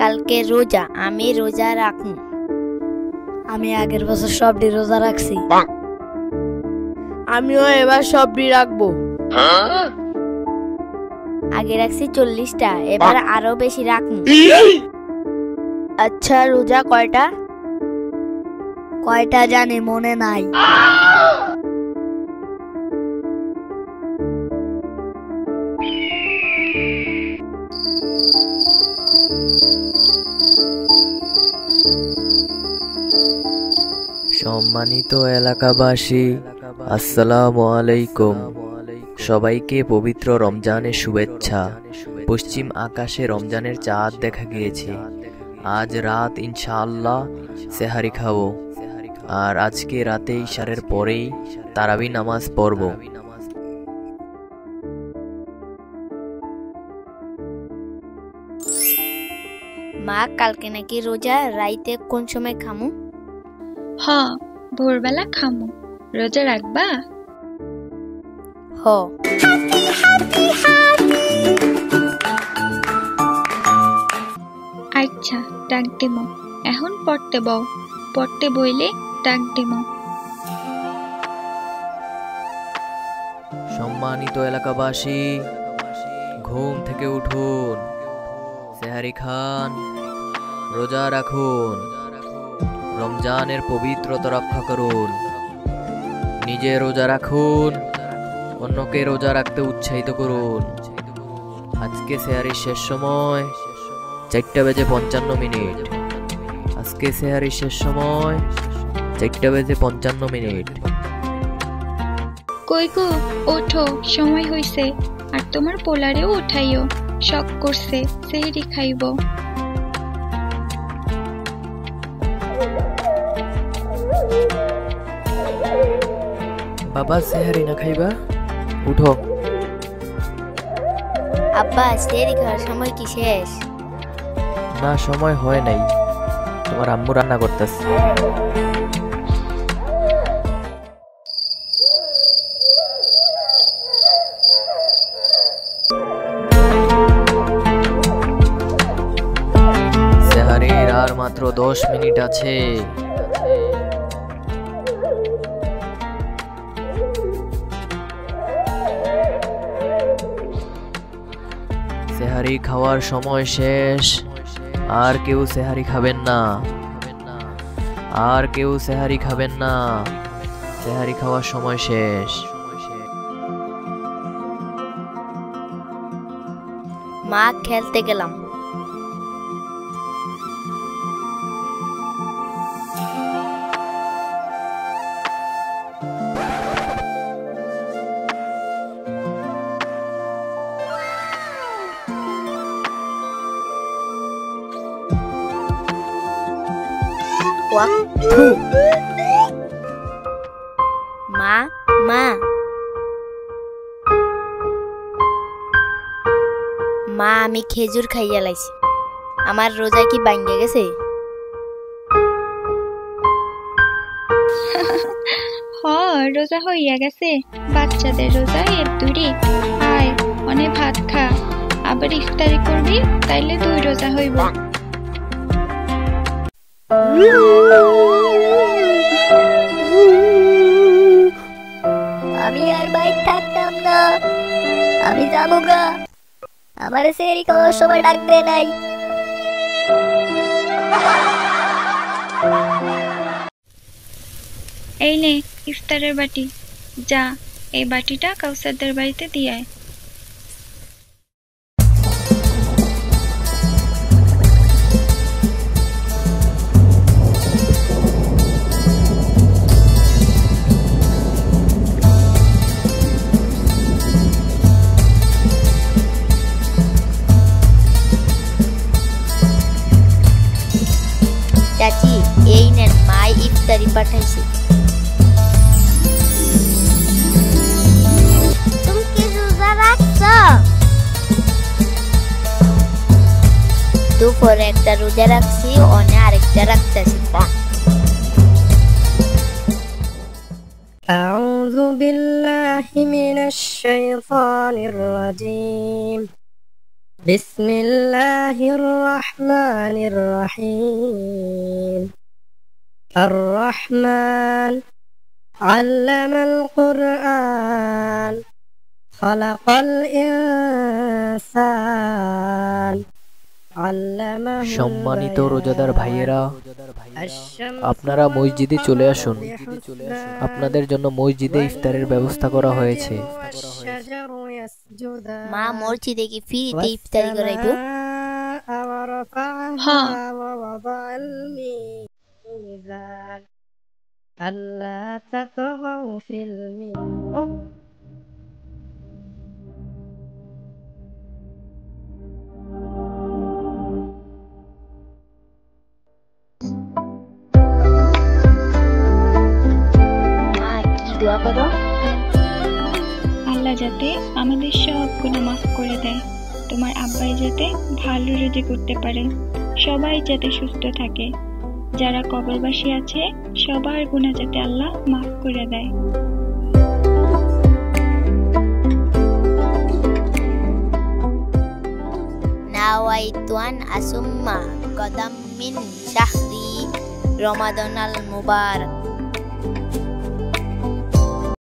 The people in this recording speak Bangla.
কালকে রোজা, আমি রোজা রাখবো। আমি আগের বছর সবটি রোজা রাখছি। আমিও এবার সবটি রাখবো। আগে রাখছি 40টা, এবার আরো বেশি রাখবো। আচ্ছা, রোজা কয়টা? কয়টা জানি মনে নাই। সম্মানিত এলাকাবাসী, আসসালামু আলাইকুম। সবাইকে পবিত্র রমজানের শুভেচ্ছা। পশ্চিম আকাশে রমজানের চাঁদ দেখা গিয়েছে। আজ রাত ইনশাআল্লাহ সেহারি খাবো, আর আজকে রাতে ইশারের পরেই তারাবি নামাজ পড়ব। মা, কালকে নাকি রোজা, রাইতে কোন সময় খামু? হ, ভোরবেলা খামু। রোজা রাখবা? হ। আচ্ছা, ডাক দিমু। এখন পড়তে বও। পড়তে বইলে ডাক দিমু। সম্মানিত এলাকাবাসী, ঘুম থেকে উঠুন, সেহারি খান, রোজা রাখুন, রমজানের পবিত্রতা রক্ষা করুন। নিজে রোজা রাখুন, অন্যকে রোজা রাখতে উৎসাহিত করুন। আজকে সেহারির শেষ সময় 4:55। আজকে সেহারির শেষ সময় 4:55। কই গো, ওঠো, সময় হইছে। আর তোমার পোলারেও উঠাইও, শখ করছে, সেহরি খাইব। বাবা, সেহারি না খাইবা? উঠো। আব্বা, সেহরি খাওয়ার সময় কি শেষ? না, সময় হয় নাই, তোমার আম্মু রান্না করতেছে। সেহারির আর মাত্র 10 মিনিট আছে। সেহারি খাওয়ার সময় শেষ। আর কেউ সেহারি খাবেন না, আর কেউ সেহারি খাবেন না। সেহারি খাওয়ার সময় শেষ। মা, খেলতে গেলাম। মা, মা, মা, আমি খেজুর খাইয়া লাইছি। আমার রোজা কি ভাঙ্গে গেছে? হ, রোজা হইয়া গেছে। বাচ্চাদের রোজা এর দূরে। আয়, অনেক ভাত খা। আবার ইফতারি করবি, তাইলে 2 রোজা হইব। আমি আর বাইক থাকতাম না, আমি যাবো গা। আমার সেহরি খাওয়ার সময় ডাকতে নাই। এই নে ইফতারের বাটি। যা, এই বাটিটা কাউসারদের বাড়িতে দিয়ে আয়। চাচি, এই নেন, মা ইফতারি পাঠাইছে। তুমি কি রোজা রাখছো? দুপুরে একটা রোজা রাখছি, অনে আরেকটা রাখতেছি। أعوذ بالله من الشيطان الرجيم বিসমিল্লাহির রহমানির রহিম। আর-রহমান আল্লামাল কুরআন খালাকাল ইনসান আল্লামাহুল সম্মানিত বায়ান। রোজাদার ভাইয়েরা, আপনারা মসজিদে চলে আসুন। আপনাদের জন্য মসজিদে ইফতারের ব্যবস্থা করা হয়েছে। মা মসজিদে কি ফ্রিতে ইফতারি করাইবো? হ্যাঁ। আল্লাহ তাতগাউ ফিল মিজান। মা কি দোয়া করো? আল্লাহ যাতে আমাদের সব গুনাহ মাফ করে দেয়, তোমার আব্বাই যাতে ভালো রুজি করতে পারে, সবাই যাতে সুস্থ থাকে, যারা কবরবাসী আছে সবার গুনাহ যাতে আল্লাহ মাফ করে দেয়। নাওয়াইতু আন আসুম্মা কদাম মিন শাহরি রমাদানাল মুবারক